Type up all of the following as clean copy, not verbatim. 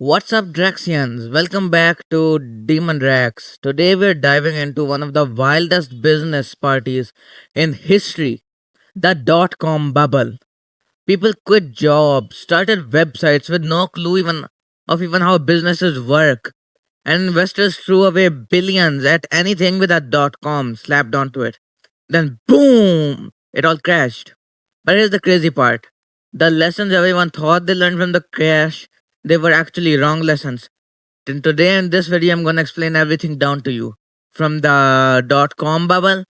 What's up, Draxians? Welcome back to Demon Drax. Today we're diving into one of the wildest business parties in history, the dot com bubble. People quit jobs, started websites with no clue even how businesses work, and investors threw away billions at anything with a dot com slapped onto it. Then boom, it all crashed. But here's the crazy part. The lessons everyone thought they learned from the crash, they were actually wrong lessons. And today in this video, I'm gonna explain everything down to you. From the dot com bubble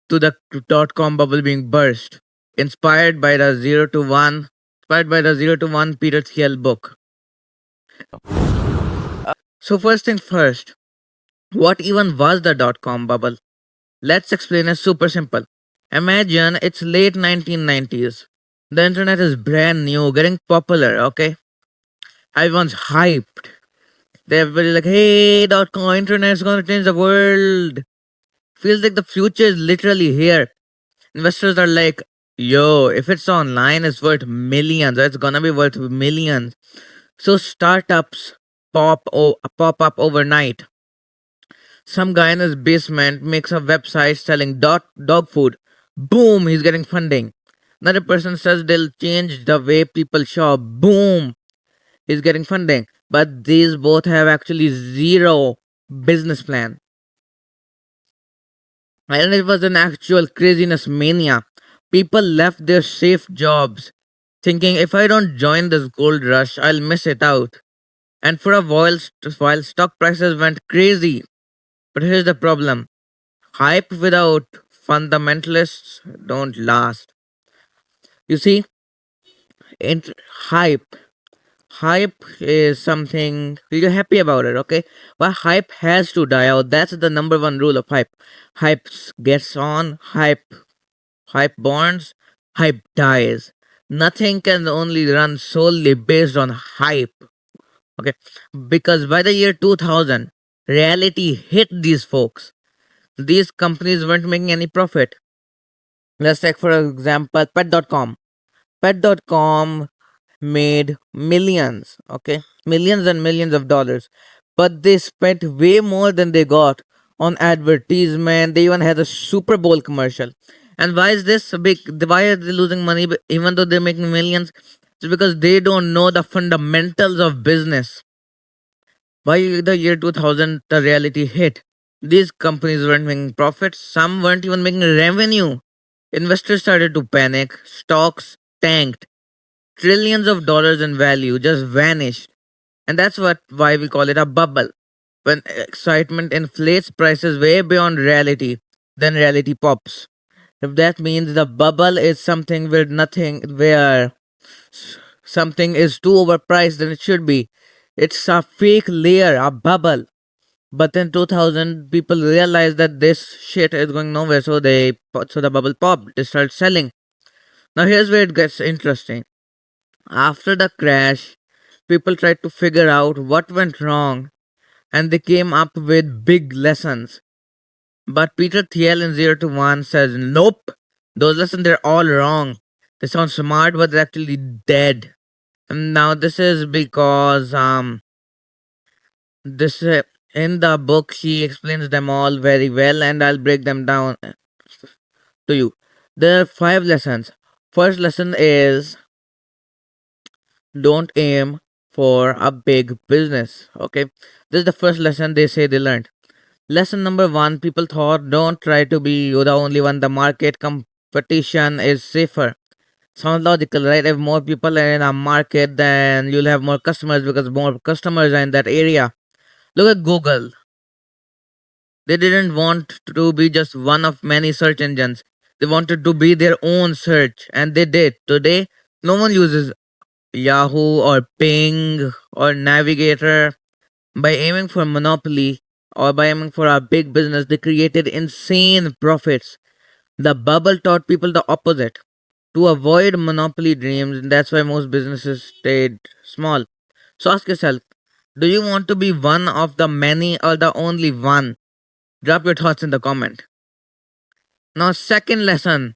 to the dot com bubble being burst. Inspired by the zero to one Peter Thiel book. So first thing first, what even was the dot com bubble? Let's explain it super simple. Imagine it's late 1990s. The internet is brand new, getting popular, okay? Everyone's hyped. Everybody's like, hey, dot com internet's gonna change the world. Feels like the future is literally here. Investors are like, yo, if it's online, it's worth millions. It's gonna be worth millions. So startups pop up overnight. Some guy in his basement makes a website selling dog food. Boom, he's getting funding. Another person says they'll change the way people shop. Boom, he's getting funding. But these both have actually zero business plan. And it was an actual craziness mania. People left their safe jobs, thinking if I don't join this gold rush, I'll miss it out. And for a while stock prices went crazy. But here's the problem, hype without fundamentalists don't last. You see, int- hype. Hype is something you're happy about it, okay? But hype has to die out. That's the number one rule of hype. Hype gets on, hype burns, hype dies. Nothing can only run solely based on hype. Okay. Because by the year 2000, reality hit these folks. These companies weren't making any profit. Let's take, for example, pet.com. Pet.com made millions, okay? Millions and millions of dollars. But they spent way more than they got on advertisement. They even had a Super Bowl commercial. And why is this a big? Why are they losing money even though they're making millions? It's because they don't know the fundamentals of business. By the year 2000, the reality hit. These companies weren't making profits. Some weren't even making revenue. Investors started to panic. Stocks tanked. Trillions of dollars in value just vanished. And that's why we call it a bubble. When excitement inflates prices way beyond reality, then reality pops. If that means the bubble is something where something is too overpriced than it should be. It's a fake layer, a bubble. But in 2000, people realized that this shit is going nowhere, so the bubble popped. They started selling. Now here's where it gets interesting. After the crash, people tried to figure out what went wrong, and they came up with big lessons. But Peter Thiel in Zero to One says, nope, those lessons are all wrong. They sound smart, but they're actually dead. And now this is because this in the book she explains them all very well, and I'll break them down to you. There are five lessons. First lesson is don't aim for a big business. Okay, this is the first lesson they say they learned. Lesson number one, people thought don't try to be the only one. The market competition is safer. Sounds logical, right? If more people are in a market, then you'll have more customers because more customers are in that area. Look at Google. They didn't want to be just one of many search engines. They wanted to be their own search, and they did. Today, no one uses Yahoo or Ping or Navigator. By aiming for monopoly or by aiming for a big business, they created insane profits. The bubble taught people the opposite. To avoid monopoly dreams, and that's why most businesses stayed small. So ask yourself, do you want to be one of the many or the only one? Drop your thoughts in the comment. Now, second lesson,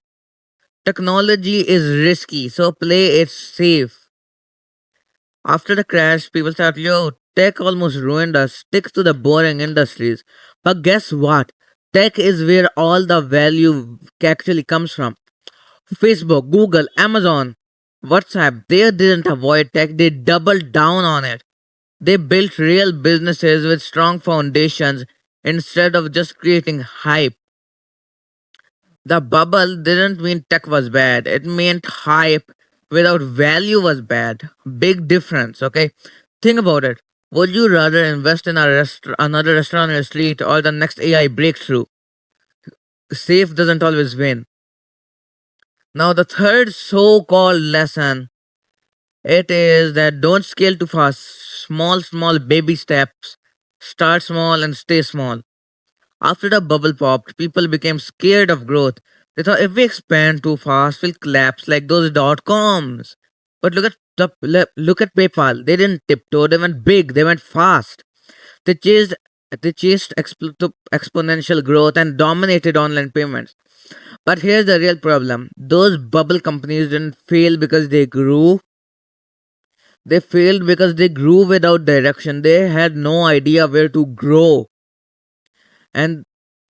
technology is risky, so play it safe. After the crash, people thought, yo, tech almost ruined us, stick to the boring industries. But guess what? Tech is where all the value actually comes from. Facebook, Google, Amazon, WhatsApp, they didn't avoid tech, they doubled down on it. They built real businesses with strong foundations instead of just creating hype. The bubble didn't mean tech was bad, it meant hype without value was bad. Big difference, okay? Think about it. Would you rather invest in another restaurant on your street or the next AI breakthrough? Safe doesn't always win. Now, the third so called lesson it is that don't scale too fast. Small baby steps. Start small and stay small. After the bubble popped, people became scared of growth. They thought if we expand too fast, we'll collapse like those dot coms. But look at PayPal. They didn't tiptoe. They went big. They went fast. They chased they chased exponential growth and dominated online payments. But here's the real problem: those bubble companies didn't fail because they grew. They failed because they grew without direction. They had no idea where to grow. And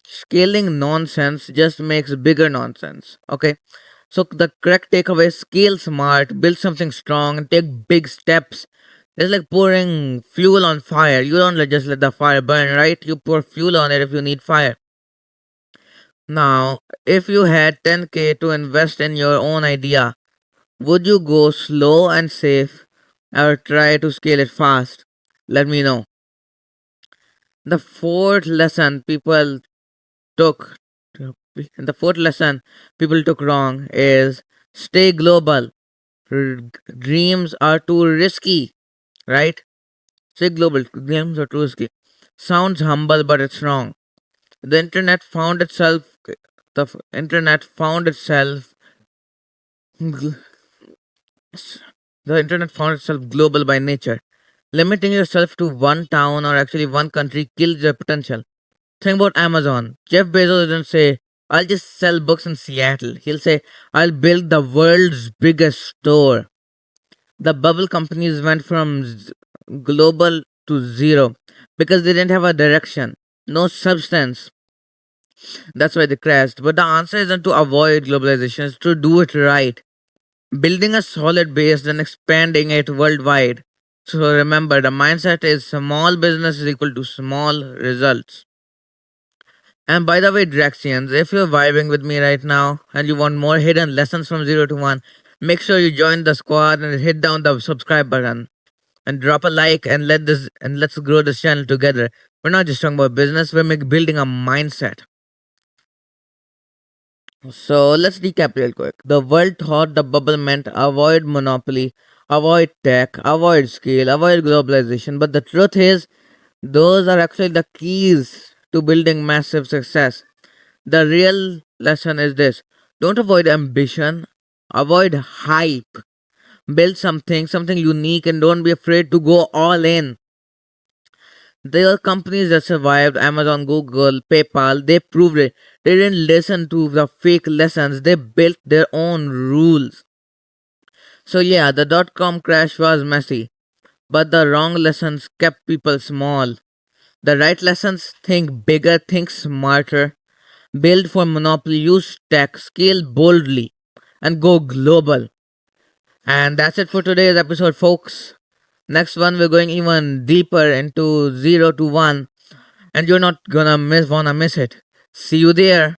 scaling nonsense just makes bigger nonsense. Okay. So the correct takeaway is scale smart, build something strong, and take big steps. It's like pouring fuel on fire. You don't just let the fire burn, right? You pour fuel on it if you need fire. Now, if you had 10k to invest in your own idea, would you go slow and safe or try to scale it fast? Let me know. The fourth lesson people took the fourth lesson people took wrong is stay global. Dreams are too risky, right? Stay global. Dreams are too risky. Sounds humble, but it's wrong. The internet found itself. Internet found itself. The internet found itself global by nature. Limiting yourself to one town or actually one country kills your potential. Think about Amazon. Jeff Bezos didn't say, I'll just sell books in Seattle. He'll say, I'll build the world's biggest store. The bubble companies went from global to zero because they didn't have a direction, no substance. That's why they crashed. But the answer isn't to avoid globalization, it's to do it right. Building a solid base, then expanding it worldwide. So remember, the mindset is small business is equal to small results. And by the way, Draxians, if you're vibing with me right now and you want more hidden lessons from 0 to 1, make sure you join the squad and hit down the subscribe button and drop a like and let's grow this channel together. We're not just talking about business, we're building a mindset. So let's recap real quick. The world thought the bubble meant avoid monopoly, avoid tech, avoid scale, avoid globalization. But the truth is, those are actually the keys to building massive success. The real lesson is this: don't avoid ambition, avoid hype. Build something unique, and don't be afraid to go all in. There are companies that survived Amazon, Google, PayPal, they proved it. They didn't listen to the fake lessons, they built their own rules. So, yeah, the dot com crash was messy, but the wrong lessons kept people small. The right lessons: think bigger, think smarter, build for monopoly, use tech, scale boldly, and go global. And that's it for today's episode, folks. Next one, we're going even deeper into 0 to 1, and you're not gonna wanna miss it. See you there.